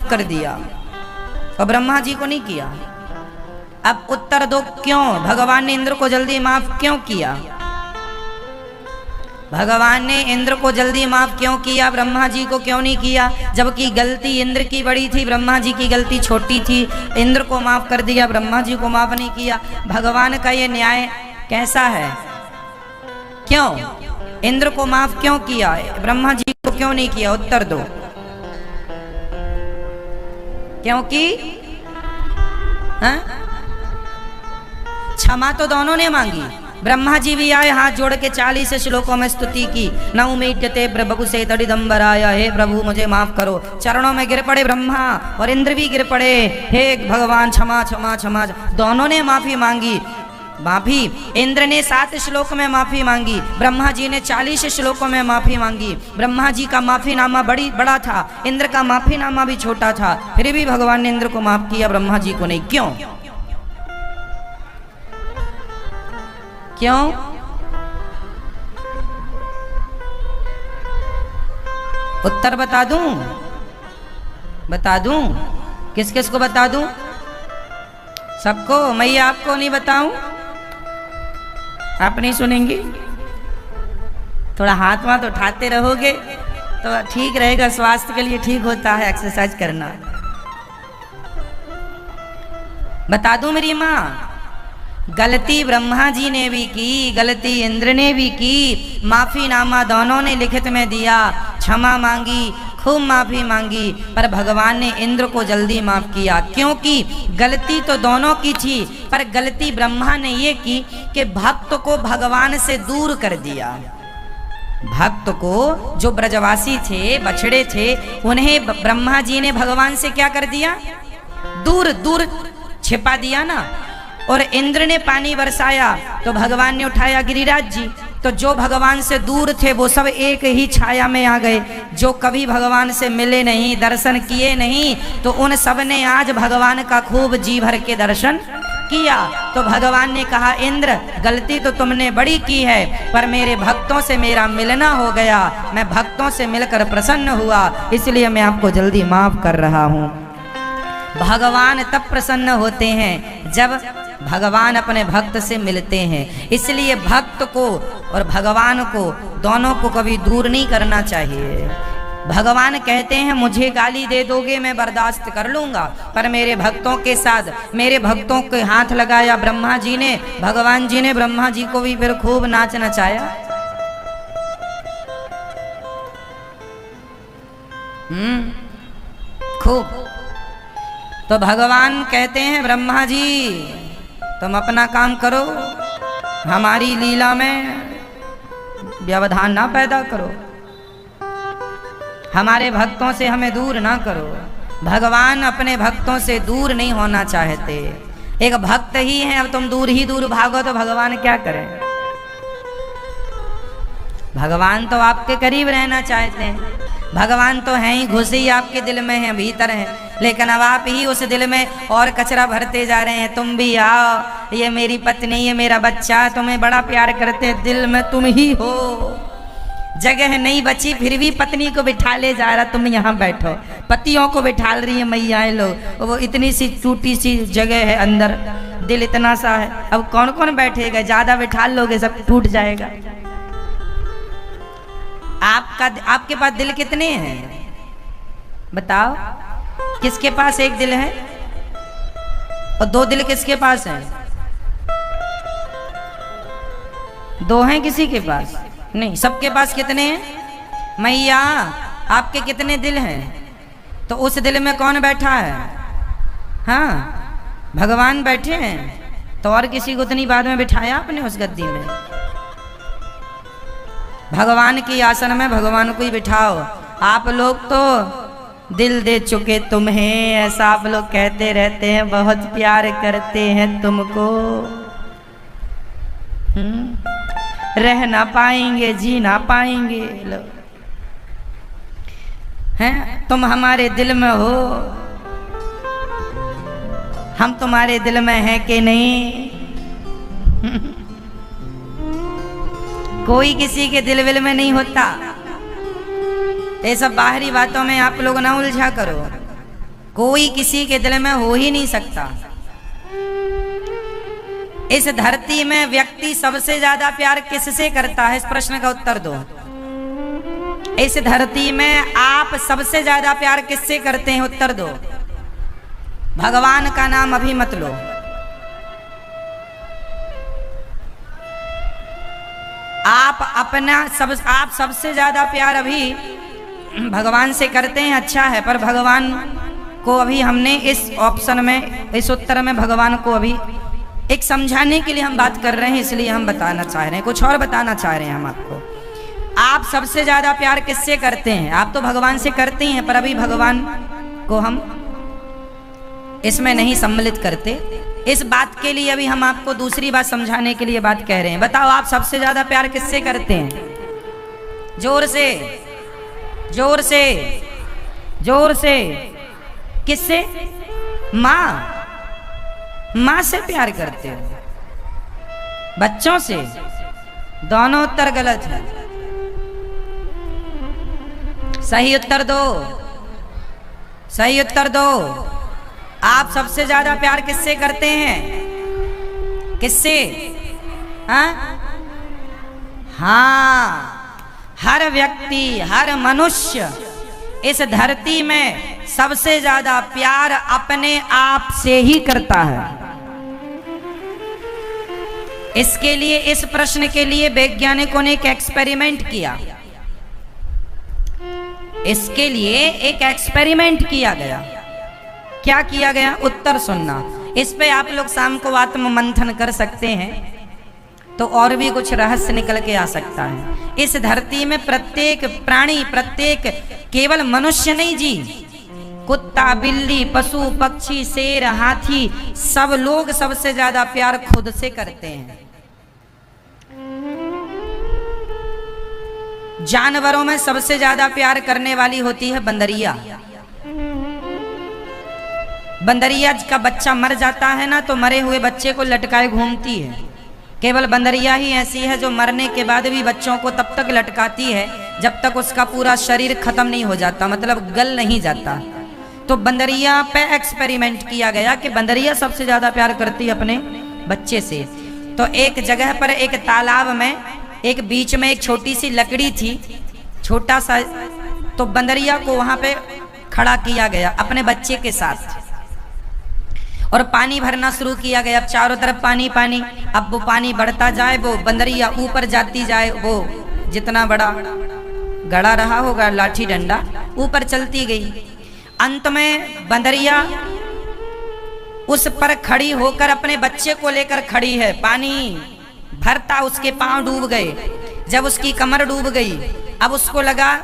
माफ कर दिया और ब्रह्मा जी को नहीं किया। अब उत्तर दो, क्यों भगवान ने इंद्र को जल्दी माफ क्यों किया? भगवान ने इंद्र को जल्दी माफ क्यों किया, ब्रह्मा जी को क्यों नहीं किया? जबकि गलती इंद्र की बड़ी थी, ब्रह्मा जी की गलती छोटी थी। इंद्र को माफ कर दिया, ब्रह्मा जी को माफ नहीं किया। भगवान का ये न्याय कैसा है? क्यों इंद्र को माफ क्यों किया, ब्रह्मा जी को क्यों नहीं किया? उत्तर दो। क्योंकि क्षमा तो दोनों ने मांगी। ब्रह्मा जी भी आए, हाथ जोड़ के 40 श्लोकों में स्तुति की। न उमीट्यते प्रभु से तड़िदम्बराय, हे प्रभु मुझे माफ करो। चरणों में गिर पड़े ब्रह्मा और इंद्र भी गिर पड़े, हे भगवान क्षमा क्षमा क्षमा। दोनों ने माफी मांगी। माफी इंद्र ने 7 श्लोक में माफी मांगी, ब्रह्मा जी ने 40 श्लोकों में माफी मांगी। ब्रह्मा जी का माफीनामा बड़ा था, इंद्र का माफीनामा भी छोटा था, फिर भी भगवान ने इंद्र को माफ किया, ब्रह्मा जी को नहीं। क्यों? क्यों? उत्तर बता दूं? बता दूं? किस किस को बता दूं? सबको? मैं आपको नहीं बताऊं? आप नहीं सुनेंगे? थोड़ा हाथ वाथ उठाते रहोगे तो ठीक रहेगा, स्वास्थ्य के लिए ठीक होता है एक्सरसाइज करना। बता दूं मेरी माँ, गलती ब्रह्मा जी ने भी की, गलती इंद्र ने भी की। माफीनामा दोनों ने लिखित में दिया, क्षमा मांगी, खूब माफी मांगी, पर भगवान ने इंद्र को जल्दी माफ किया। क्योंकि गलती तो दोनों की थी, पर गलती ब्रह्मा ने ये की कि भक्त को भगवान से दूर कर दिया। भक्त को, जो ब्रजवासी थे, बछड़े थे, उन्हें ब्रह्मा जी ने भगवान से क्या कर दिया? दूर दूर छिपा दिया ना। और इंद्र ने पानी बरसाया तो भगवान ने उठाया गिरिराज जी। तो जो भगवान से दूर थे वो सब एक ही छाया में आ गए। जो कभी भगवान से मिले नहीं, दर्शन किए नहीं, तो उन सब ने आज भगवान का खूब जी भर के दर्शन किया। तो भगवान ने कहा, इंद्र गलती तो तुमने बड़ी की है, पर मेरे भक्तों से मेरा मिलना हो गया, मैं भक्तों से मिलकर प्रसन्न हुआ, इसलिए मैं आपको जल्दी माफ कर रहा हूँ। भगवान तब प्रसन्न होते हैं जब भगवान अपने भक्त से मिलते हैं। इसलिए भक्त को और भगवान को दोनों को कभी दूर नहीं करना चाहिए। भगवान कहते हैं मुझे गाली दे दोगे मैं बर्दाश्त कर लूंगा, पर मेरे भक्तों के साथ, मेरे भक्तों के हाथ लगाया ब्रह्मा जी ने, भगवान जी ने ब्रह्मा जी को भी फिर खूब नाच नचाया। खूब। तो भगवान कहते हैं ब्रह्मा जी तुम अपना काम करो, हमारी लीला में व्यवधान ना पैदा करो, हमारे भक्तों से हमें दूर ना करो। भगवान अपने भक्तों से दूर नहीं होना चाहते। एक भक्त ही है, अब तुम दूर ही दूर भागो तो भगवान क्या करें? भगवान तो आपके करीब रहना चाहते हैं। भगवान तो हैं ही, घुसे ही आपके दिल में हैं, भीतर हैं, लेकिन अब आप ही उस दिल में और कचरा भरते जा रहे हैं। तुम भी आओ, ये मेरी पत्नी, ये मेरा बच्चा तुम्हें बड़ा प्यार करते, दिल में तुम ही हो। जगह नहीं बची फिर भी पत्नी को बिठा ले जा रहा, तुम यहाँ बैठो। पतियों को बिठा रही है मैयाएं लोग, वो इतनी सी टूटी सी जगह है अंदर, दिल इतना सा है, अब कौन कौन बैठेगा? ज्यादा बिठा लोगे सब टूट जाएगा। आपके पास दिल कितने हैं बताओ? किसके पास एक दिल है और 2 दिल किसके पास हैं? 2 हैं किसी के पास नहीं, सबके पास कितने हैं? मैया आपके कितने दिल हैं? तो उस दिल में कौन बैठा है? हाँ, भगवान बैठे हैं। तो और किसी को उतनी बाद में बिठाया आपने उस गद्दी में? भगवान की आसन में भगवान को ही बिठाओ। आप लोग तो दिल दे चुके तुम्हें, ऐसा आप लोग कहते रहते हैं, बहुत प्यार करते हैं तुमको, रह ना पाएंगे, जी ना पाएंगे लोग हैं। तुम हमारे दिल में हो, हम तुम्हारे दिल में हैं कि नहीं? कोई किसी के दिल विल में नहीं होता। ये सब बाहरी बातों में आप लोग ना उलझा करो। कोई किसी के दिल में हो ही नहीं सकता। इस धरती में व्यक्ति सबसे ज्यादा प्यार किससे करता है? इस प्रश्न का उत्तर दो। इस धरती में आप सबसे ज्यादा प्यार किससे करते हैं? उत्तर दो। भगवान का नाम अभी मत लो। आप सबसे ज्यादा प्यार अभी भगवान से करते हैं, अच्छा है, पर भगवान को अभी हमने इस ऑप्शन में, इस उत्तर में भगवान को अभी एक समझाने के लिए हम बात कर रहे हैं, इसलिए हम बताना चाह रहे हैं, कुछ और बताना चाह रहे हैं हम आपको। आप सबसे ज्यादा प्यार किससे करते हैं? आप तो भगवान से करते हैं, पर अभी भगवान को हम इसमें नहीं सम्मिलित करते। इस बात के लिए अभी हम आपको दूसरी बात समझाने के लिए बात कह रहे हैं। बताओ, आप सबसे ज्यादा प्यार किससे करते हैं? जोर से, जोर से, जोर से। किससे? माँ। माँ से प्यार करते हो? बच्चों से? दोनों उत्तर गलत है। सही उत्तर दो, सही उत्तर दो। आप सबसे ज्यादा प्यार किससे करते हैं? किससे? हाँ, हर व्यक्ति, हर मनुष्य इस धरती में सबसे ज्यादा प्यार अपने आप से ही करता है। इसके लिए, इस प्रश्न के लिए वैज्ञानिकों ने एक एक्सपेरिमेंट किया। इसके लिए एक एक्सपेरिमेंट किया गया। क्या किया गया? उत्तर सुनना। इस पे आप लोग शाम को आत्म मंथन कर सकते हैं, तो और भी कुछ रहस्य निकल के आ सकता है। इस धरती में प्रत्येक प्राणी, प्रत्येक, केवल मनुष्य नहीं जी, कुत्ता, बिल्ली, पशु, पक्षी, शेर, हाथी, सब लोग सबसे ज्यादा प्यार खुद से करते हैं। जानवरों में सबसे ज्यादा प्यार करने वाली होती है बंदरिया। बंदरिया का बच्चा मर जाता है ना, तो मरे हुए बच्चे को लटकाए घूमती है। केवल बंदरिया ही ऐसी है जो मरने के बाद भी बच्चों को तब तक लटकाती है जब तक उसका पूरा शरीर खत्म नहीं हो जाता, मतलब गल नहीं जाता। तो बंदरिया पे एक्सपेरिमेंट किया गया कि बंदरिया सबसे ज्यादा प्यार करती है अपने बच्चे से। तो एक जगह पर, एक तालाब में, एक बीच में एक छोटी सी लकड़ी थी, छोटा सा, तो बंदरिया को वहां पे खड़ा किया गया अपने बच्चे के साथ, और पानी भरना शुरू किया गया। अब चारों तरफ पानी पानी। अब वो पानी बढ़ता जाए, वो बंदरिया ऊपर जाती जाए, वो जितना बड़ा गड़ा रहा होगा लाठी डंडा, ऊपर चलती गई। अंत में बंदरिया उस पर खड़ी होकर अपने बच्चे को लेकर खड़ी है। पानी भरता, उसके पांव डूब गए। जब उसकी कमर डूब गई, अब उसको लगा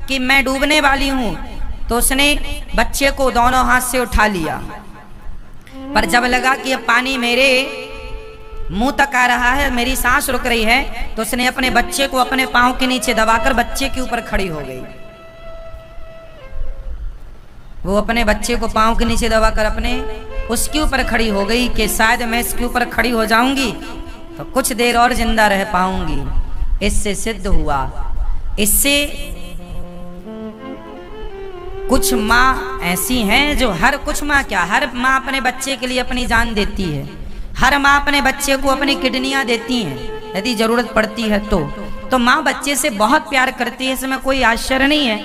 कि मैं डूबने वाली हूं, तो उसने बच्चे को दोनों हाथ से उठा लिया। पर जब लगा कि अब पानी मेरे मुंह तक आ रहा है, मेरी सांस रुक रही है, तो उसने अपने बच्चे को अपने पांव के नीचे दबाकर बच्चे के ऊपर खड़ी हो गई। वो अपने बच्चे को पांव के नीचे दबाकर अपने उसके ऊपर खड़ी हो गई कि शायद मैं इसके ऊपर खड़ी हो जाऊंगी तो कुछ देर और जिंदा रह पाऊंगी। इससे सिद्ध हुआ, इससे कुछ माँ ऐसी हैं जो हर माँ अपने बच्चे के लिए अपनी जान देती है। हर माँ अपने बच्चे को अपनी किडनियां देती हैं यदि जरूरत पड़ती है तो माँ बच्चे से बहुत प्यार करती है। इसमें कोई आश्चर्य नहीं है,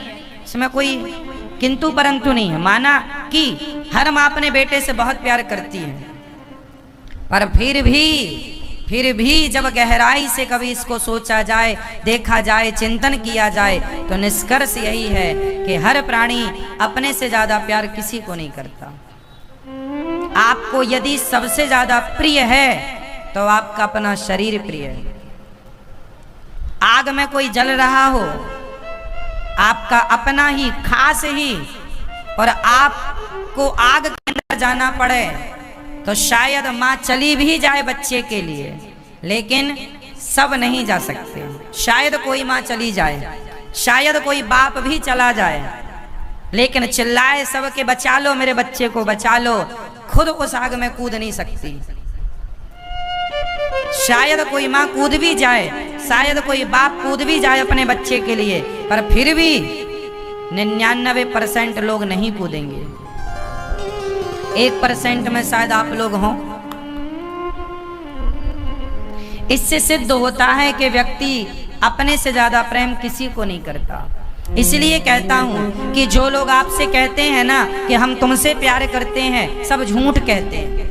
इसमें कोई किंतु परंतु नहीं है। माना कि हर माँ अपने बेटे से बहुत प्यार करती है, पर फिर भी जब गहराई से कभी इसको सोचा जाए, देखा जाए, चिंतन किया जाए, तो निष्कर्ष यही है कि हर प्राणी अपने से ज्यादा प्यार किसी को नहीं करता। आपको यदि सबसे ज्यादा प्रिय है तो आपका अपना शरीर प्रिय है। आग में कोई जल रहा हो, आपका अपना ही खास ही, और आपको आग के अंदर जाना पड़े तो शायद माँ चली भी जाए बच्चे के लिए, लेकिन सब नहीं जा सकते। शायद कोई माँ चली जाए, शायद कोई बाप भी चला जाए, लेकिन चिल्लाए सब के बचा लो मेरे बच्चे को बचा लो, खुद उस आग में कूद नहीं सकती। शायद कोई माँ कूद भी जाए, शायद कोई बाप कूद भी जाए अपने बच्चे के लिए, पर फिर भी 99% लोग नहीं कूदेंगे। 1% में शायद आप लोग हों। इससे सिद्ध होता है कि व्यक्ति अपने से ज्यादा प्रेम किसी को नहीं करता। इसलिए कहता हूं कि जो लोग आपसे कहते हैं ना कि हम तुमसे प्यार करते हैं, सब झूठ कहते हैं।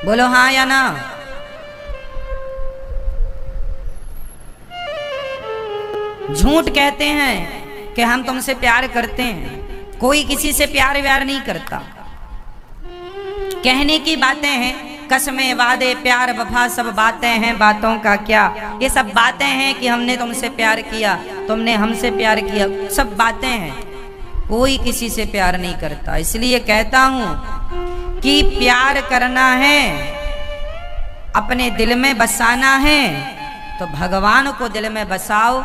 बोलो हाँ या ना। झूठ कहते हैं कि हम तुमसे प्यार करते हैं। कोई किसी से प्यार व्यार नहीं करता। कहने की बातें हैं, कसमें वादे प्यार वफा सब बातें हैं, बातों का क्या। ये सब बातें हैं कि हमने तुमसे प्यार किया, तुमने हमसे प्यार किया, सब बातें हैं। कोई किसी से प्यार नहीं करता। इसलिए कहता हूं कि प्यार करना है, अपने दिल में बसाना है तो भगवान को दिल में बसाओ।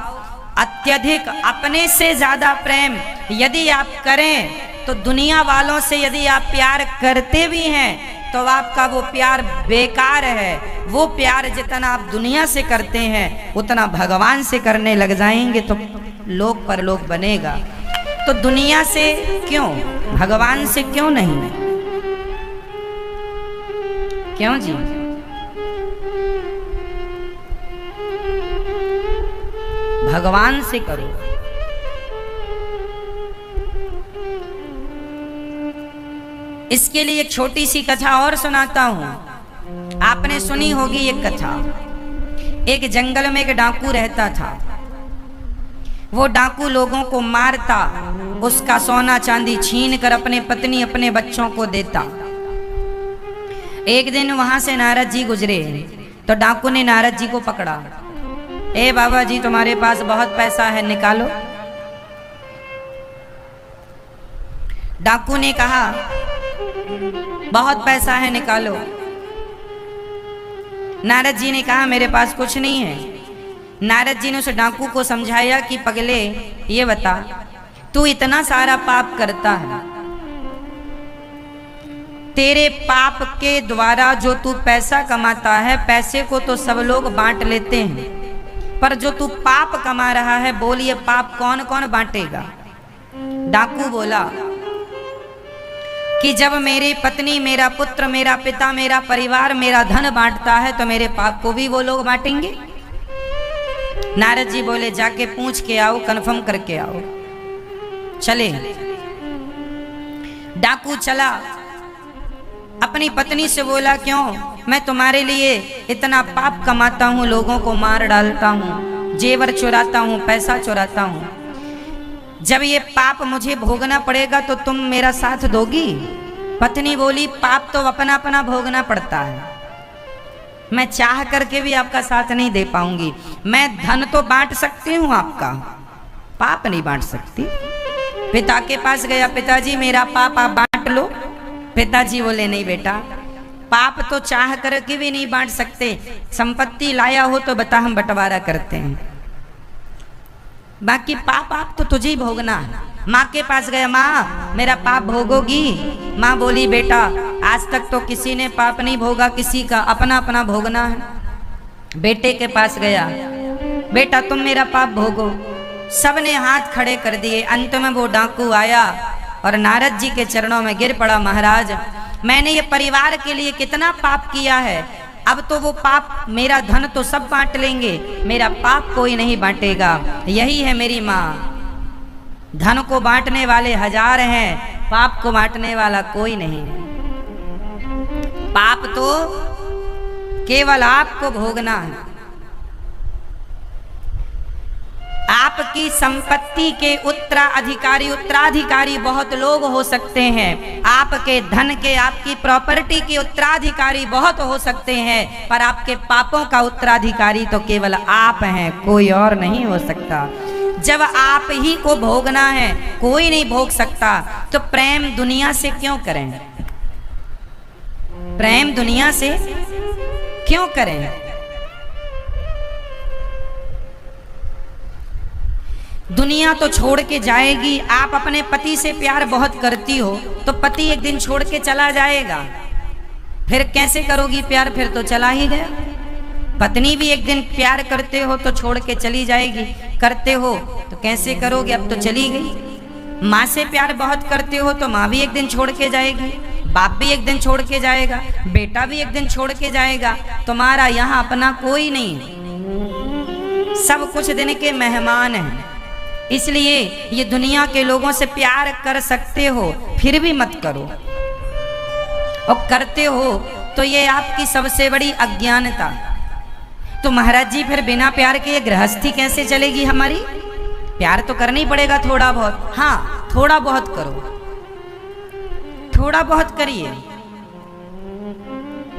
अत्यधिक अपने से ज्यादा प्रेम यदि आप करें तो दुनिया वालों से यदि आप प्यार करते भी हैं तो आपका वो प्यार बेकार है। वो प्यार जितना आप दुनिया से करते हैं उतना भगवान से करने लग जाएंगे तो लोक परलोक बनेगा। तो दुनिया से क्यों, भगवान से क्यों नहीं? क्यों जी? भगवान से करो। इसके लिए एक छोटी सी कथा और सुनाता हूं। आपने सुनी होगी एक कथा। एक जंगल में एक डाकू रहता था। वो डाकू लोगों को मारता, उसका सोना चांदी छीन कर अपने पत्नी अपने बच्चों को देता। एक दिन वहां से नारद जी गुजरे तो डाकू ने नारद जी को पकड़ा। ए बाबा जी, तुम्हारे पास बहुत पैसा है, निकालो। डाकू ने कहा बहुत पैसा है, निकालो। नारद जी ने कहा मेरे पास कुछ नहीं है। नारद जी ने उस डाकू को समझाया कि पगले, ये बता, तू इतना सारा पाप करता है, तेरे पाप के द्वारा जो तू पैसा कमाता है, पैसे को तो सब लोग बांट लेते हैं, पर जो तू पाप कमा रहा है, बोल ये पाप कौन कौन बांटेगा? डाकू बोला कि जब मेरी पत्नी, मेरा पुत्र, मेरा पिता, मेरा परिवार, मेरा धन बांटता है तो मेरे पाप को भी वो लोग बांटेंगे। नारद जी बोले जाके पूछ के आओ, कंफर्म करके आओ। चले। डाकू चला, अपनी पत्नी से बोला क्यों, मैं तुम्हारे लिए इतना पाप कमाता हूँ, लोगों को मार डालता हूँ, जेवर चुराता हूँ, पैसा चुराता हूँ, जब ये पाप मुझे भोगना पड़ेगा तो तुम मेरा साथ दोगी? पत्नी बोली पाप तो अपना अपना भोगना पड़ता है, मैं चाह करके भी आपका साथ नहीं दे पाऊंगी। मैं धन तो बांट सकती हूँ आपका, पाप नहीं बांट सकती। पिता के पास गया, पिताजी मेरा पाप आप बांट लो। पिताजी बोले नहीं बेटा, पाप तो चाह करके भी नहीं बांट सकते, संपत्ति लाया हो तो बता, हम बंटवारा करते हैं, बाकी पाप आप तो तुझे ही भोगना है। माँ के पास गया, माँ मेरा पाप भोगोगी? माँ बोली बेटा आज तक तो किसी ने पाप नहीं भोगा किसी का, अपना अपना भोगना है। बेटे के पास गया, बेटा तुम मेरा पाप भोगो। सबने हाथ खड़े कर दिए। अंत में वो डाकू आया और नारद जी के चरणों में गिर पड़ा, महाराज मैंने ये परिवार के लिए कितना पाप किया है, अब तो वो पाप, मेरा धन तो सब बांट लेंगे, मेरा पाप कोई नहीं बांटेगा। यही है मेरी माँ, धन को बांटने वाले हजार हैं, पाप को बांटने वाला कोई नहीं। पाप तो केवल आपको भोगना है। आपकी संपत्ति के उत्तराधिकारी बहुत लोग हो सकते हैं, आपके धन के, आपकी प्रॉपर्टी के उत्तराधिकारी बहुत हो सकते हैं, पर आपके पापों का उत्तराधिकारी तो केवल आप हैं, कोई और नहीं हो सकता। जब आप ही को भोगना है, कोई नहीं भोग सकता, तो प्रेम दुनिया से क्यों करें? प्रेम दुनिया से क्यों करें? दुनिया तो छोड़ के जाएगी। आप अपने पति से प्यार बहुत करती हो तो पति एक दिन छोड़ के चला जाएगा, फिर कैसे करोगी प्यार? फिर तो चला ही गया। पत्नी भी एक दिन प्यार करते हो तो छोड़ के चली जाएगी, करते हो तो कैसे करोगे? अब तो चली गई। माँ से प्यार बहुत करते हो तो माँ भी एक दिन छोड़ के जाएगी, बाप भी एक दिन छोड़ के जाएगा, बेटा भी एक दिन छोड़ के जाएगा। तुम्हारा यहाँ अपना कोई नहीं, सब कुछ दिन के मेहमान हैं। इसलिए ये दुनिया के लोगों से प्यार कर सकते हो फिर भी मत करो, और करते हो तो ये आपकी सबसे बड़ी अज्ञानता। तो महाराज जी फिर बिना प्यार के ये गृहस्थी कैसे चलेगी हमारी? प्यार तो करना ही पड़ेगा थोड़ा बहुत। हाँ, थोड़ा बहुत करो, थोड़ा बहुत करिए।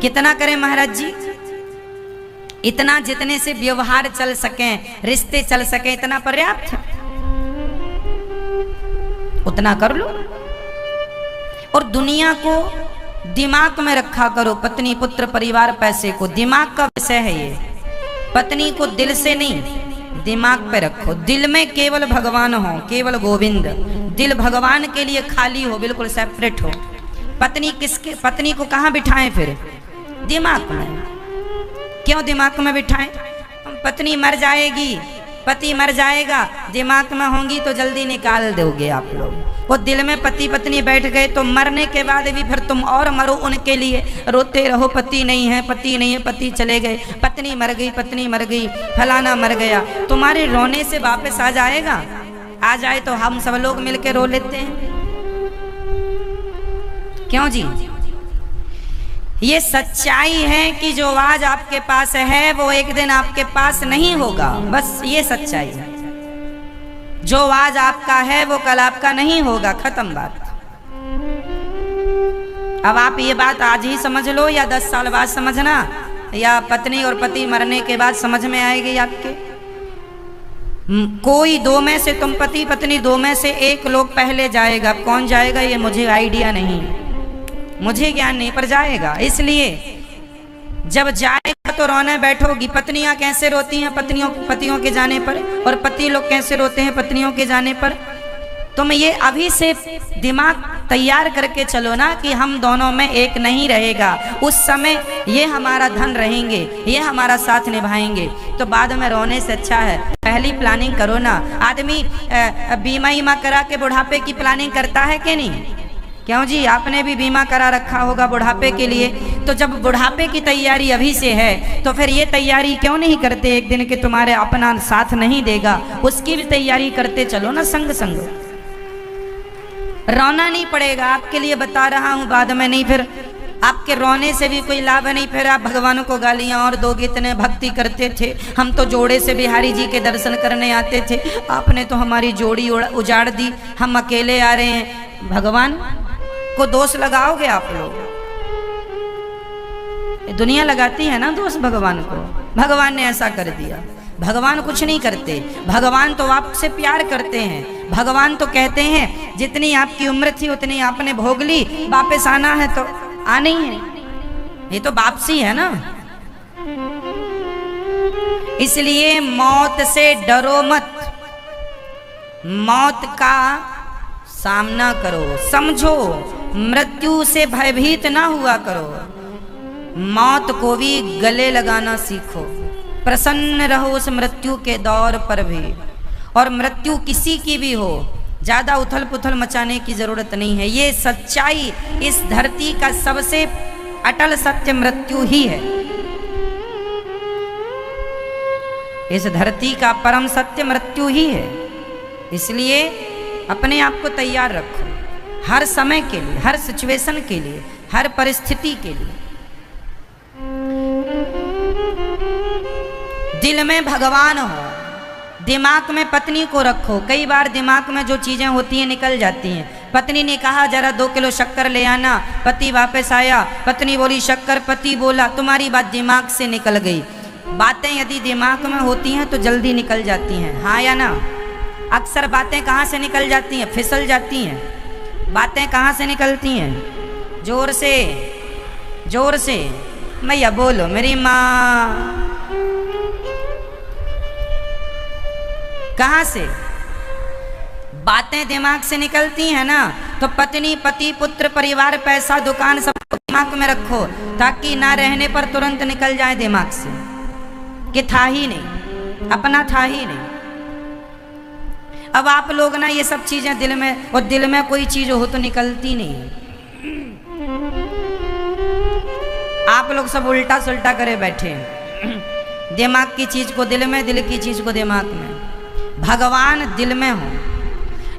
कितना करें महाराज जी? इतना जितने से व्यवहार चल सके, रिश्ते चल सके, इतना पर्याप्त है, उतना कर लो। और दुनिया को दिमाग में रखा करो, पत्नी पुत्र परिवार पैसे को दिमाग का विषय है ये। पत्नी को दिल से नहीं, दिमाग पे रखो। दिल में केवल भगवान हो, केवल गोविंद। दिल भगवान के लिए खाली हो, बिल्कुल सेपरेट हो। पत्नी को कहाँ बिठाएं फिर? दिमाग में। क्यों दिमाग में बिठाएं? पत्नी मर जाएगी, पति मर जाएगा, दिमाग में होंगी तो जल्दी निकाल दोगे आप लोग। वो दिल में पति पत्नी बैठ गए तो मरने के बाद भी फिर तुम और मरो उनके लिए, रोते रहो पति नहीं है, पति नहीं है, पति चले गए, पत्नी मर गई, पत्नी मर गई, फलाना मर गया। तुम्हारे रोने से वापस आ जाएगा? आ जाए तो हम सब लोग मिलकर रो लेते हैं। क्यों जी? ये सच्चाई है कि जो आज आपके पास है वो एक दिन आपके पास नहीं होगा, बस ये सच्चाई है। जो आज आपका है वो कल आपका नहीं होगा, खत्म बात। अब आप ये बात आज ही समझ लो या 10 साल बाद समझना, या पत्नी और पति मरने के बाद समझ में आएगी आपके। कोई दो में से, तुम पति पत्नी दो में से एक लोग पहले जाएगा। कौन जाएगा ये मुझे आइडिया नहीं, मुझे ज्ञान नहीं, पर जाएगा। इसलिए जब जाएगा तो रोने बैठोगी। पत्नियां कैसे रोती हैं पतियों के जाने पर, और पति लोग कैसे रोते हैं पत्नियों के जाने पर। तुम ये अभी से दिमाग तैयार करके चलो ना कि हम दोनों में एक नहीं रहेगा। उस समय ये हमारा धन रहेंगे, ये हमारा साथ निभाएंगे, तो बाद में रोने से अच्छा है पहली प्लानिंग करो ना। आदमी बीमा करा के बुढ़ापे की प्लानिंग करता है कि नहीं? क्यों जी? आपने भी बीमा करा रखा होगा बुढ़ापे के लिए। तो जब बुढ़ापे की तैयारी अभी से है तो फिर ये तैयारी क्यों नहीं करते एक दिन के तुम्हारे अपना साथ नहीं देगा, उसकी भी तैयारी करते चलो ना संग संग। रोना नहीं पड़ेगा, आपके लिए बता रहा हूं, बाद में नहीं फिर आपके रोने से भी कोई लाभ नहीं। फिर आप भगवान को गालियां और दोगे, इतने भक्ति करते थे, हम तो जोड़े से बिहारी जी के दर्शन करने आते थे, आपने तो हमारी जोड़ी उजाड़ दी, हम अकेले आ रहे हैं। भगवान को दोष लगाओगे आप लोग? दुनिया लगाती है ना दोष भगवान को, भगवान ने ऐसा कर दिया। भगवान कुछ नहीं करते, भगवान तो आपसे प्यार करते हैं। भगवान तो कहते हैं जितनी आपकी उम्र थी उतनी आपने भोग ली, वापस आना है तो आना ही है। ये तो वापसी है ना। इसलिए मौत से डरो मत, मौत का सामना करो, समझो। मृत्यु से भयभीत ना हुआ करो, मौत को भी गले लगाना सीखो। प्रसन्न रहो उस मृत्यु के दौर पर भी। और मृत्यु किसी की भी हो, ज्यादा उथल पुथल मचाने की जरूरत नहीं है। ये सच्चाई, इस धरती का सबसे अटल सत्य मृत्यु ही है। इस धरती का परम सत्य मृत्यु ही है। इसलिए अपने आप को तैयार रखो, हर समय के लिए, हर सिचुएशन के लिए, हर परिस्थिति के लिए। दिल में भगवान हो, दिमाग में पत्नी को रखो। कई बार दिमाग में जो चीजें होती हैं निकल जाती हैं। पत्नी ने कहा जरा 2 किलो शक्कर ले आना, पति वापस आया, पत्नी बोली शक्कर, पति बोला, तुम्हारी बात दिमाग से निकल गई। बातें यदि दिमाग में होती हैं तो जल्दी निकल जाती हैं, हाँ या ना? अक्सर बातें कहाँ से निकल जाती हैं? फिसल जाती हैं। बातें कहाँ से निकलती हैं? जोर से, जोर से। मैया बोलो मेरी माँ। कहाँ से? बातें दिमाग से निकलती हैं ना। तो पत्नी, पति, पुत्र, परिवार, पैसा, दुकान सब दिमाग में रखो, ताकि ना रहने पर तुरंत निकल जाए दिमाग से कि था ही नहीं, अपना था ही नहीं। अब आप लोग ना ये सब चीजें दिल में, और दिल में कोई चीज हो तो निकलती नहीं। आप लोग सब उल्टा सुल्टा करे बैठे हैं। दिमाग की चीज को दिल में, दिल की चीज को दिमाग में। भगवान दिल में हो,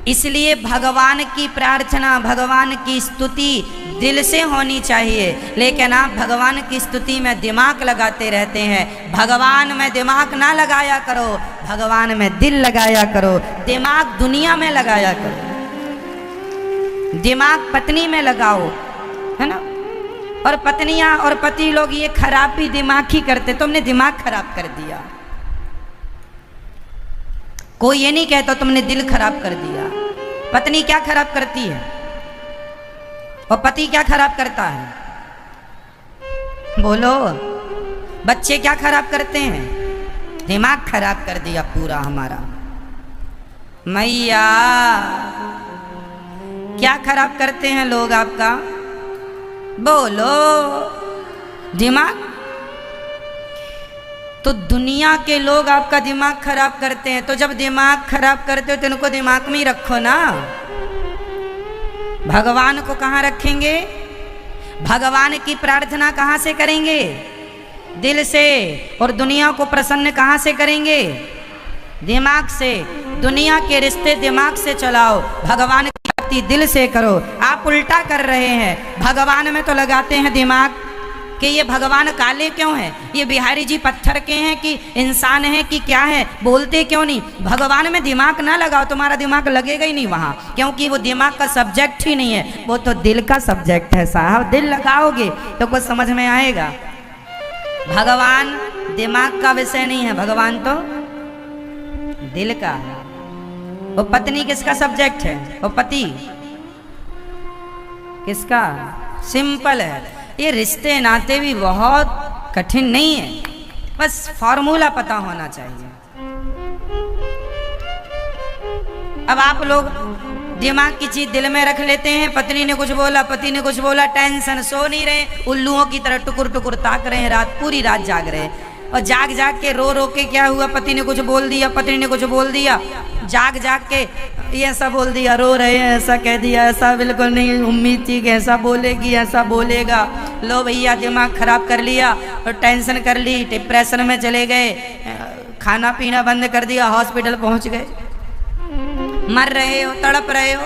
इसलिए भगवान की प्रार्थना, भगवान की स्तुति दिल से होनी चाहिए। लेकिन आप भगवान की स्तुति में दिमाग लगाते रहते हैं। भगवान में दिमाग ना लगाया करो, भगवान में दिल लगाया करो। दिमाग दुनिया में लगाया करो, दिमाग पत्नी में लगाओ, है ना। और पत्नियां और पति लोग ये खराबी दिमाग ही करते। तुमने दिमाग खराब कर दिया। कोई ये नहीं कहता तुमने दिल खराब कर दिया। पत्नी क्या खराब करती है और पति क्या खराब करता है? बोलो। बच्चे क्या खराब करते हैं? दिमाग खराब कर दिया पूरा हमारा। मैया क्या खराब करते हैं लोग आपका? बोलो। दिमाग। तो दुनिया के लोग आपका दिमाग खराब करते हैं। तो जब दिमाग खराब करते हो तो इनको दिमाग में ही रखो ना। भगवान को कहाँ रखेंगे? भगवान की प्रार्थना कहाँ से करेंगे? दिल से। और दुनिया को प्रसन्न कहाँ से करेंगे? दिमाग से। दुनिया के रिश्ते दिमाग से चलाओ, भगवान की भक्ति दिल से करो। आप उल्टा कर रहे हैं। भगवान में तो लगाते हैं दिमाग कि ये भगवान काले क्यों हैं, ये बिहारी जी पत्थर के हैं कि इंसान हैं कि क्या है, बोलते क्यों नहीं? भगवान में दिमाग ना लगाओ, तुम्हारा दिमाग लगेगा ही नहीं वहाँ, क्योंकि वो दिमाग का सब्जेक्ट ही नहीं है, वो तो दिल का सब्जेक्ट है साहब। दिल लगाओगे तो कुछ समझ में आएगा। भगवान दिमाग का विषय नहीं है, भगवान तो दिल का है। वो पत्नी किसका सब्जेक्ट है? वो पति किसका? सिंपल है। ये रिश्ते नाते भी बहुत कठिन नहीं है, बस फॉर्मूला पता होना चाहिए। अब आप लोग दिमाग की चीज दिल में रख लेते हैं। पत्नी ने कुछ बोला, पति ने कुछ बोला, टेंशन, सो नहीं रहे, उल्लुओं की तरह टुकुर टुकुर ताक रहे हैं, रात पूरी रात जाग रहे हैं। और जाग जाग के रो के क्या हुआ? पति ने कुछ बोल दिया, पत्नी ने कुछ बोल दिया, जाग जाग के ये ऐसा बोल दिया, रो रहे हैं, ऐसा कह दिया, ऐसा बिल्कुल नहीं उम्मीद थी कि ऐसा बोलेगी, ऐसा बोलेगा। लो भैया दिमाग खराब कर लिया और टेंशन कर ली, डिप्रेशन में चले गए, खाना पीना बंद कर दिया, हॉस्पिटल पहुंच गए, मर रहे हो, तड़प रहे हो,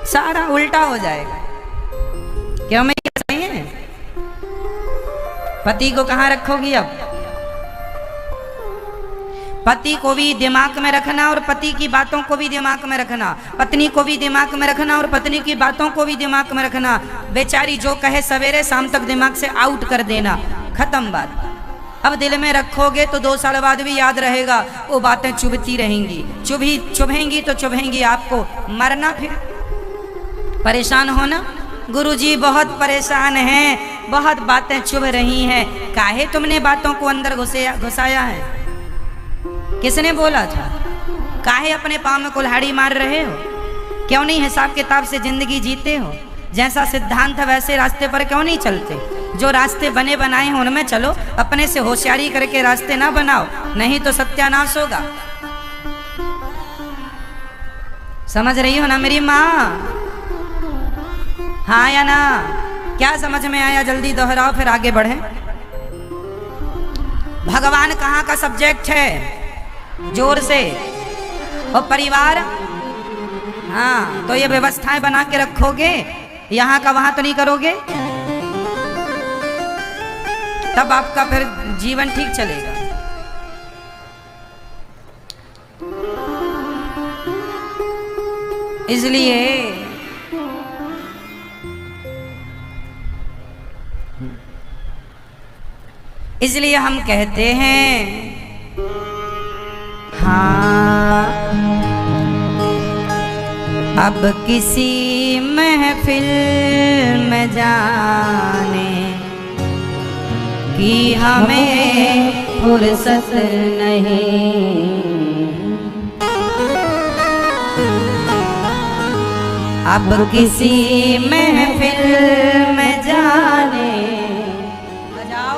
सारा उल्टा हो जाएगा। क्यों मैं सही है? पति को कहाँ रखोगी? अब पति को भी दिमाग में रखना और पति की बातों को भी दिमाग में रखना, पत्नी को भी दिमाग में रखना और पत्नी की बातों को भी दिमाग में रखना। बेचारी जो कहे सवेरे शाम तक दिमाग से आउट कर देना, खत्म बात। अब दिल में रखोगे तो 2 साल बाद भी याद रहेगा, वो बातें चुभती रहेंगी, चुभेंगी तो चुभेंगी आपको, मरना फिर, परेशान होना। गुरुजी बहुत परेशान हैं, बहुत बातें चुभ रही हैं। काहे तुमने बातों को अंदर घुसाया है? किसने बोला था? काहे अपने पाँव में कुल्हाड़ी मार रहे हो? क्यों नहीं हिसाब किताब से जिंदगी जीते हो? जैसा सिद्धांत है वैसे रास्ते पर क्यों नहीं चलते? जो रास्ते बने बनाए हैं उनमें चलो, अपने से होशियारी करके रास्ते ना बनाओ, नहीं तो सत्यानाश होगा। समझ रही हो ना मेरी माँ? हाँ या ना? क्या समझ में आया? जल्दी दोहराओ फिर आगे बढ़े। भगवान कहाँ का सब्जेक्ट है? जोर से। और परिवार, हाँ, तो ये व्यवस्थाएं बना के रखोगे, यहाँ का वहां तो नहीं करोगे, तब आपका फिर जीवन ठीक चलेगा। इसलिए हम कहते हैं हाँ, अब किसी महफिल में जाने की हमें फुर्सत नहीं, अब किसी महफिल में जाने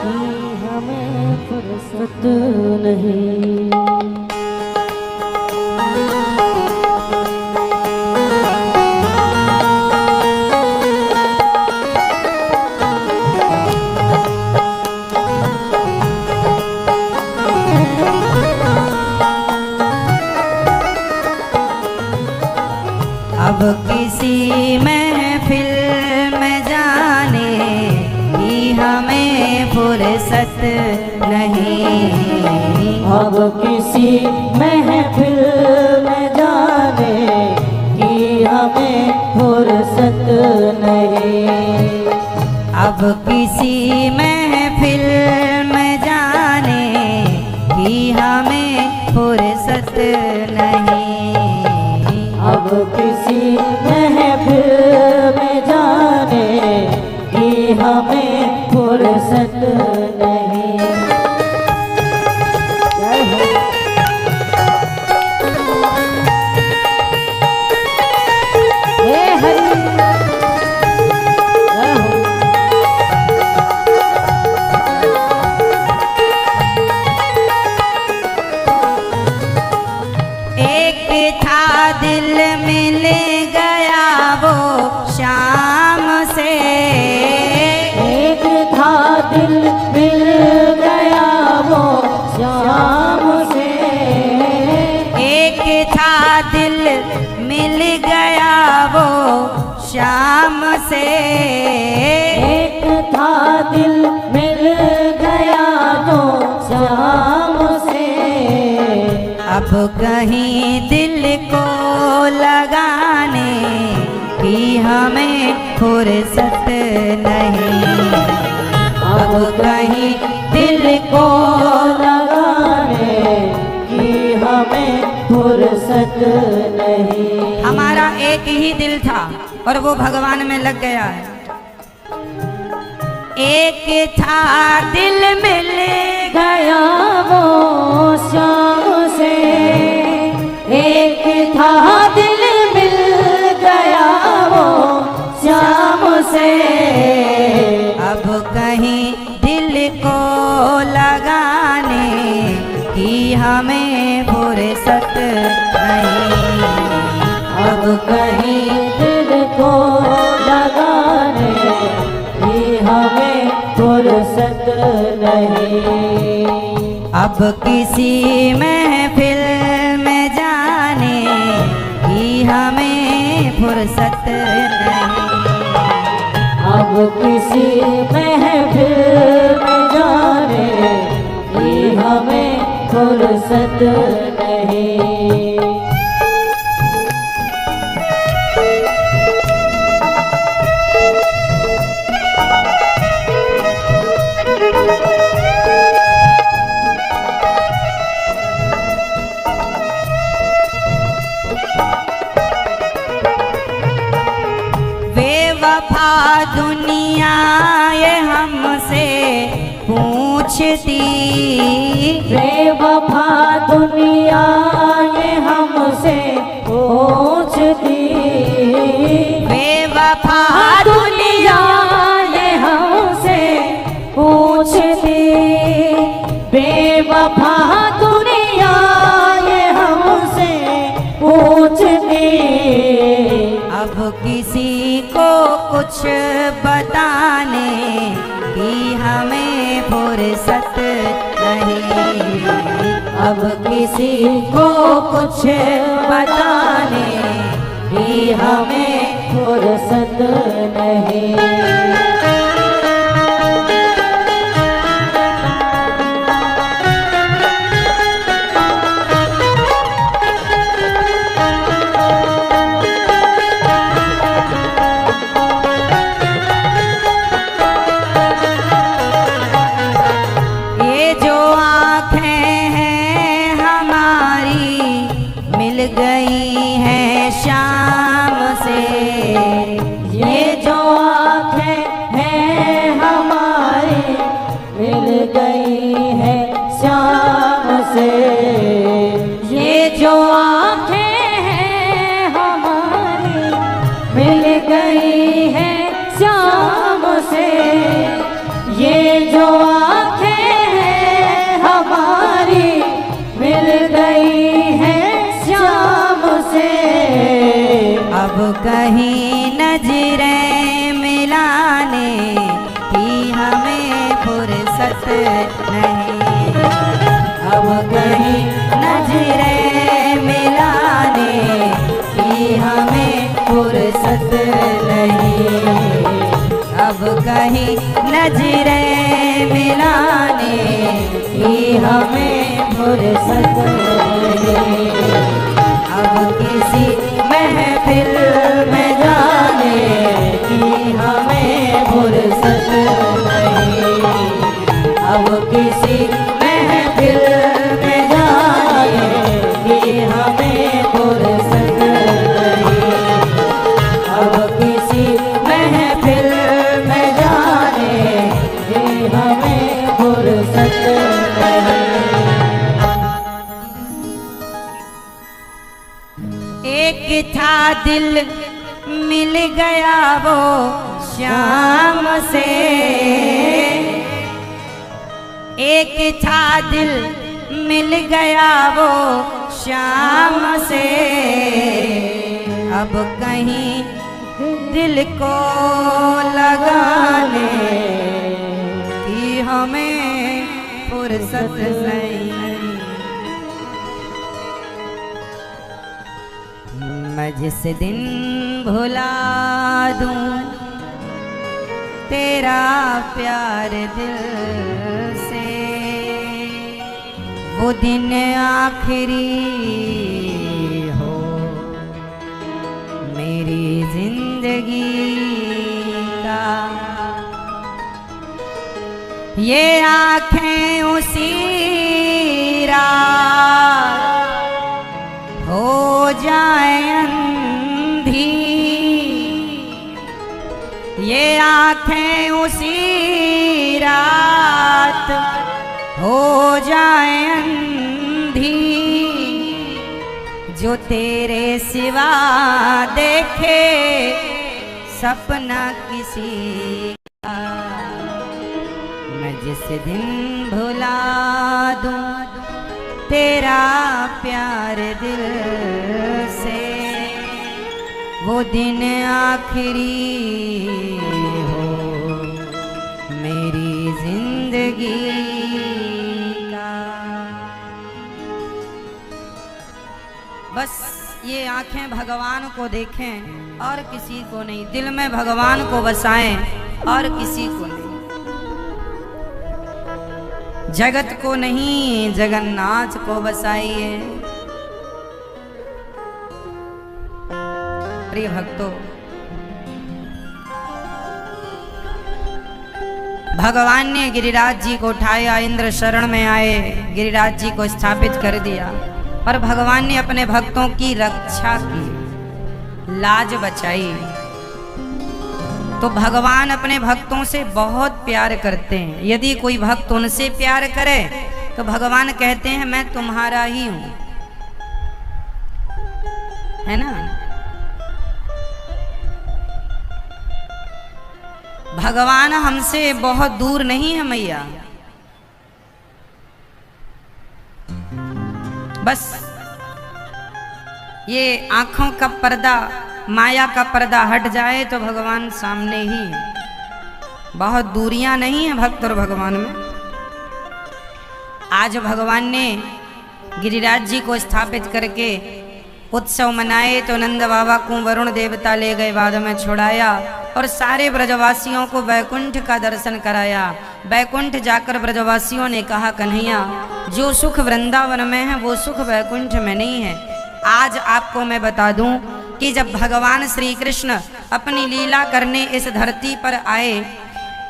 की हमें फुर्सत नहीं। अब किसी महफिल में जाने की हमें फुर्सत नहीं। अब किसी महफिल में जाने की हमें फुर्सत नहीं। अब किसी महफिल में जाने की हमें फुर्सत नहीं। अब किसी महफिल में जाने की हमें फुर्सत नहीं। जय हो। हे हरि जय हो। एक था दिल मिल गया वो शाम से। एक था दिल मिल गया वो शाम से। एक था दिल मिल गया वो शाम से। एक था दिल मिल गया वो शाम से। अब कहीं दिल को लगाने की हमें फुर्सत नहीं। अब कहीं दिल को लगाने की हमें फुर्सत नहीं। हमारा एक ही दिल था और वो भगवान में लग गया है। एक था दिल मिल गया वो शाम से। एक था दिल मिल गया वो शाम से। अब कहीं दिल को लगाने की हमें फुर्सत नहीं। अब कहीं दिल को लगाने की हमें फुर्सत नहीं। अब किसी महफिल में जाने की हमें फुर्सत नहीं। अब किसी महफिल में जाने की हमें फुर्सत नहीं। बेवफा दुनिया ये हमसे पूछती। बेवफा दुनिया ये हमसे पूछती। बेवफा दुनिया ये हमसे पूछती। बेवफा दुनिया ये हमसे पूछती। अब किसी को कुछ बताने की हमें फुर्सत नहीं। अब किसी को कुछ बताने की हमें फुर्सत नहीं। गई है शाम से। ये जो आँखें हैं हमारी मिल गई है शाम से। ये जो आँखें हैं हमारी मिल गई है शाम से। ये जो आँखें हैं हमारी मिल गई है शाम से। अब कहीं नजरें मिलाने की हमें फुर्सत नहीं। अब कहीं नजरें मिलाने की हमें नजरे मिलाने की हमें फुर्सत नहीं। अब किसी महफिल में जाने की हमें फुर्सत नहीं। अब किसी महफिल में जाने की हमें फुर्सत नहीं। अब किसी महफिल में जाने की हमें फुर्सत नहीं। एक था दिल मिल गया वो शाम से, एक था दिल मिल गया वो शाम से। अब कहीं दिल को लगाने की हमें फुर्सत नहीं। मैं जिस दिन भुला दूं तेरा प्यार दिल से, वो दिन आखिरी हो मेरी जिंदगी का। ये आँखें उसी रात हो जाए अंधी, ये आँखें उसी रात हो जाए अंधी, जो तेरे सिवा देखे सपना किसी का। मैं जिस दिन भुला दूं तेरा प्यार दिल से, वो दिन आखिरी हो मेरी जिंदगी का। बस ये आंखें भगवान को देखें और किसी को नहीं, दिल में भगवान को बसाएं और किसी को नहीं, जगत को नहीं जगन्नाथ को बसाइए। प्रिय भक्तों, भगवान ने गिरिराज जी को उठाया, इंद्र शरण में आए, गिरिराज जी को स्थापित कर दिया और भगवान ने अपने भक्तों की रक्षा की, लाज बचाई। तो भगवान अपने भक्तों से बहुत प्यार करते हैं। यदि कोई भक्त उनसे प्यार करे तो भगवान कहते हैं मैं तुम्हारा ही हूं, है ना। भगवान हमसे बहुत दूर नहीं है मैया, बस ये आंखों का पर्दा, माया का पर्दा हट जाए तो भगवान सामने ही है। बहुत दूरियां नहीं है भक्त और भगवान में। आज भगवान ने गिरिराज जी को स्थापित करके उत्सव मनाए तो नंद बाबा को वरुण देवता ले गए, बाद में छुड़ाया और सारे ब्रजवासियों को वैकुंठ का दर्शन कराया। वैकुंठ जाकर ब्रजवासियों ने कहा कन्हैया, जो सुख वृंदावन में है वो सुख वैकुंठ में नहीं है। आज आपको मैं बता दूं कि जब भगवान श्री कृष्ण अपनी लीला करने इस धरती पर आए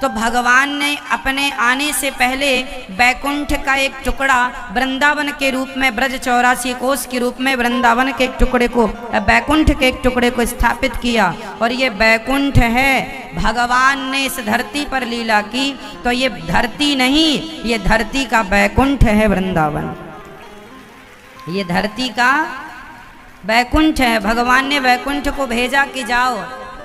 तो भगवान ने अपने आने से पहले वैकुंठ का एक टुकड़ा वृंदावन के रूप में, ब्रज 84 कोस के रूप में वृंदावन के एक टुकड़े को, वैकुंठ के एक टुकड़े को स्थापित किया। और ये वैकुंठ है, भगवान ने इस धरती पर लीला की तो ये धरती नहीं, ये धरती का वैकुंठ है वृंदावन, ये धरती का वैकुंठ है। भगवान ने वैकुंठ को भेजा कि जाओ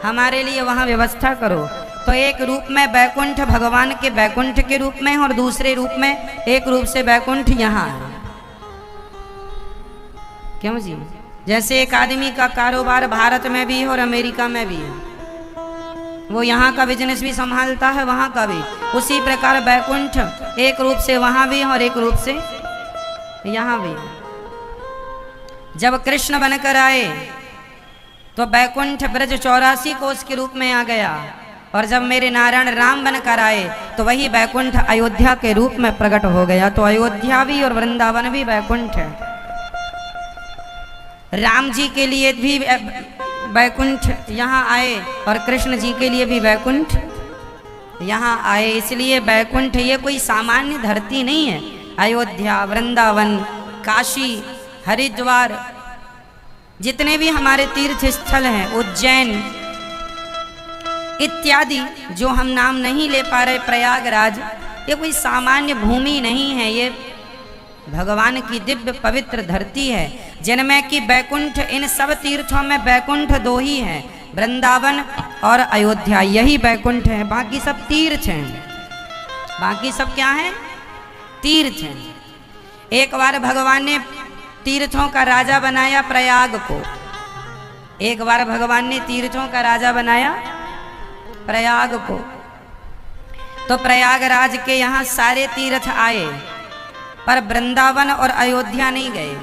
हमारे लिए वहाँ व्यवस्था करो। तो एक रूप में वैकुंठ भगवान के वैकुंठ के रूप में और दूसरे रूप में एक रूप से वैकुंठ यहाँ है। क्यों जी? जैसे एक आदमी का कारोबार भारत में भी है और अमेरिका में भी है, वो यहाँ का बिजनेस भी संभालता है, वहाँ का भी। उसी प्रकार वैकुंठ एक रूप से वहाँ भी है और एक रूप से यहाँ भी है। जब कृष्ण बनकर आए तो वैकुंठ ब्रज 84 कोस के रूप में आ गया और जब मेरे नारायण राम बनकर आए तो वही बैकुंठ अयोध्या के रूप में प्रकट हो गया। तो अयोध्या भी और वृंदावन भी बैकुंठ है। राम जी के लिए भी बैकुंठ यहाँ आए और कृष्ण जी के लिए भी बैकुंठ यहाँ आए। इसलिए बैकुंठ ये कोई सामान्य धरती नहीं है। अयोध्या, वृंदावन, काशी, हरिद्वार, जितने भी हमारे तीर्थ स्थल हैं, उज्जैन इत्यादि जो हम नाम नहीं ले पा रहे, प्रयागराज, ये कोई सामान्य भूमि नहीं है। ये भगवान की दिव्य पवित्र धरती है जिनमें कि बैकुंठ, इन सब तीर्थों में बैकुंठ दो ही हैं, वृंदावन और अयोध्या, यही बैकुंठ है। बाकी सब तीर्थ हैं। बाकी सब क्या हैं? तीर्थ हैं। एक बार भगवान ने तीर्थों का राजा बनाया प्रयाग को। एक बार भगवान ने तीर्थों का राजा बनाया प्रयाग को। तो प्रयागराज के यहाँ सारे तीर्थ आए पर वृंदावन और अयोध्या नहीं गए।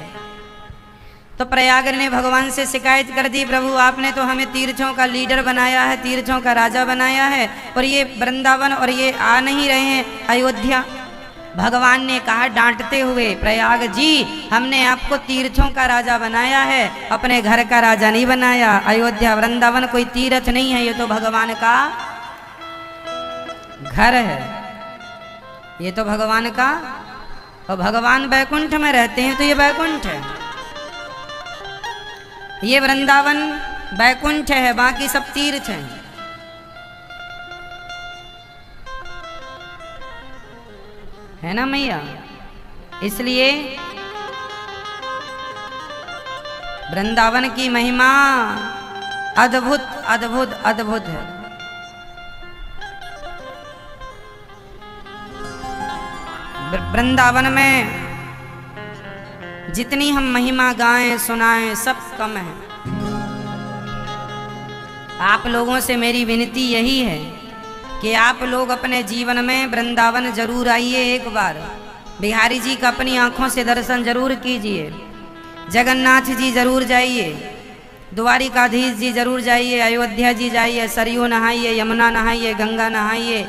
तो प्रयाग ने भगवान से शिकायत कर दी, प्रभु आपने तो हमें तीर्थों का लीडर बनाया है, तीर्थों का राजा बनाया है, और ये वृंदावन और ये आ नहीं रहे हैं अयोध्या। भगवान ने कहा डांटते हुए, प्रयाग जी हमने आपको तीर्थों का राजा बनाया है, अपने घर का राजा नहीं बनाया। अयोध्या वृंदावन कोई तीर्थ नहीं है, ये तो भगवान का घर है, ये तो भगवान का। और भगवान बैकुंठ में रहते हैं तो ये बैकुंठ है। ये वृंदावन बैकुंठ है, बाकी सब तीर्थ हैं। है ना मैया? इसलिए वृंदावन की महिमा अद्भुत अद्भुत अद्भुत है। वृंदावन में जितनी हम महिमा गाएं सुनाएं सब कम है। आप लोगों से मेरी विनती यही है कि आप लोग अपने जीवन में वृंदावन जरूर आइए। एक बार बिहारी जी का अपनी आंखों से दर्शन जरूर कीजिए। जगन्नाथ जी जरूर जाइए, द्वारिकाधीश जी जरूर जाइए, अयोध्या जी जाइए, सरयू नहाइए, यमुना नहाइए, गंगा नहाइए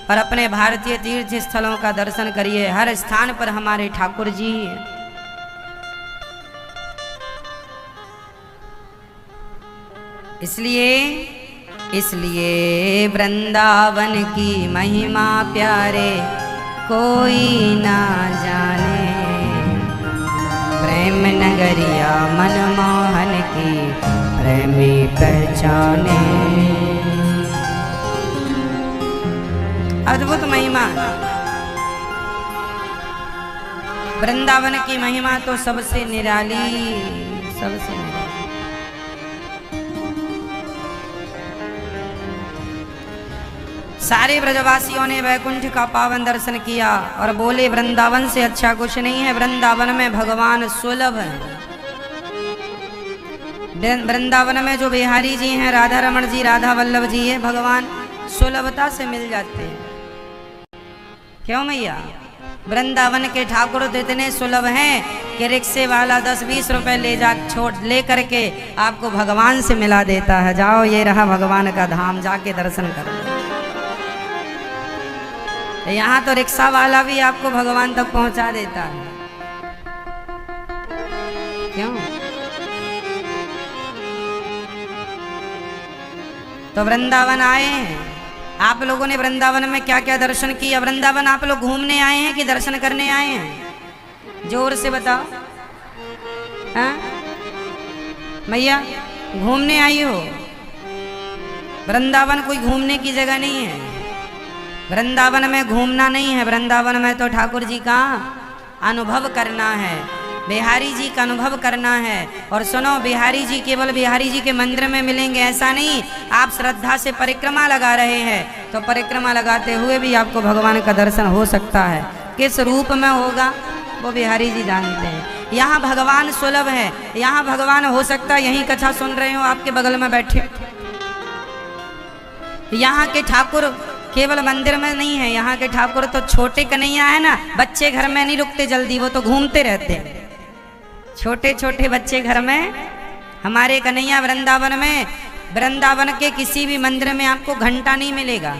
और अपने भारतीय तीर्थ स्थलों का दर्शन करिए। हर स्थान पर हमारे ठाकुर जी हैं। इसलिए वृंदावन की महिमा प्यारे कोई ना जाने। प्रेम नगरिया मनमोहन की प्रेमी पहचाने। अद्भुत महिमा। वृंदावन की महिमा तो सबसे निराली, सबसे निराली। सारे ब्रजवासियों ने वैकुंठ का पावन दर्शन किया और बोले वृंदावन से अच्छा कुछ नहीं है। वृंदावन में भगवान सुलभ है। वृंदावन में जो बिहारी जी हैं, राधा रमण जी, राधा वल्लभ जी है, भगवान सुलभता से मिल जाते हैं। क्यों मैया? वृंदावन के ठाकुर तो इतने सुलभ हैं कि रिक्शे वाला 10-20 रुपए ले करके आपको भगवान से मिला देता है। जाओ ये रहा भगवान का धाम, जाके दर्शन करो। यहाँ तो रिक्शा वाला भी आपको भगवान तक पहुंचा देता है। क्यों? तो वृंदावन आए हैं आप लोगों ने। वृंदावन में क्या क्या दर्शन किया? वृंदावन आप लोग घूमने आए हैं कि दर्शन करने आए हैं? जोर से बताओ। हाँ मैया, घूमने आई हो? वृंदावन कोई घूमने की जगह नहीं है। वृंदावन में घूमना नहीं है, वृंदावन में तो ठाकुर जी का अनुभव करना है, बिहारी जी का अनुभव करना है। और सुनो, बिहारी जी केवल बिहारी जी के मंदिर में मिलेंगे ऐसा नहीं। आप श्रद्धा से परिक्रमा लगा रहे हैं तो परिक्रमा लगाते हुए भी आपको भगवान का दर्शन हो सकता है। किस रूप में होगा वो बिहारी जी जानते हैं। यहाँ भगवान सुलभ है, यहाँ भगवान हो सकता है यहीं कथा सुन रहे हो आपके बगल में बैठे। यहाँ के ठाकुर केवल मंदिर में नहीं है, यहाँ के ठाकुर तो छोटे कन्हैया है ना, बच्चे घर में नहीं रुकते जल्दी, वो तो घूमते रहते हैं। छोटे छोटे बच्चे घर में, हमारे कन्हैया वृंदावन में वृंदावन के किसी भी मंदिर में आपको घंटा नहीं मिलेगा।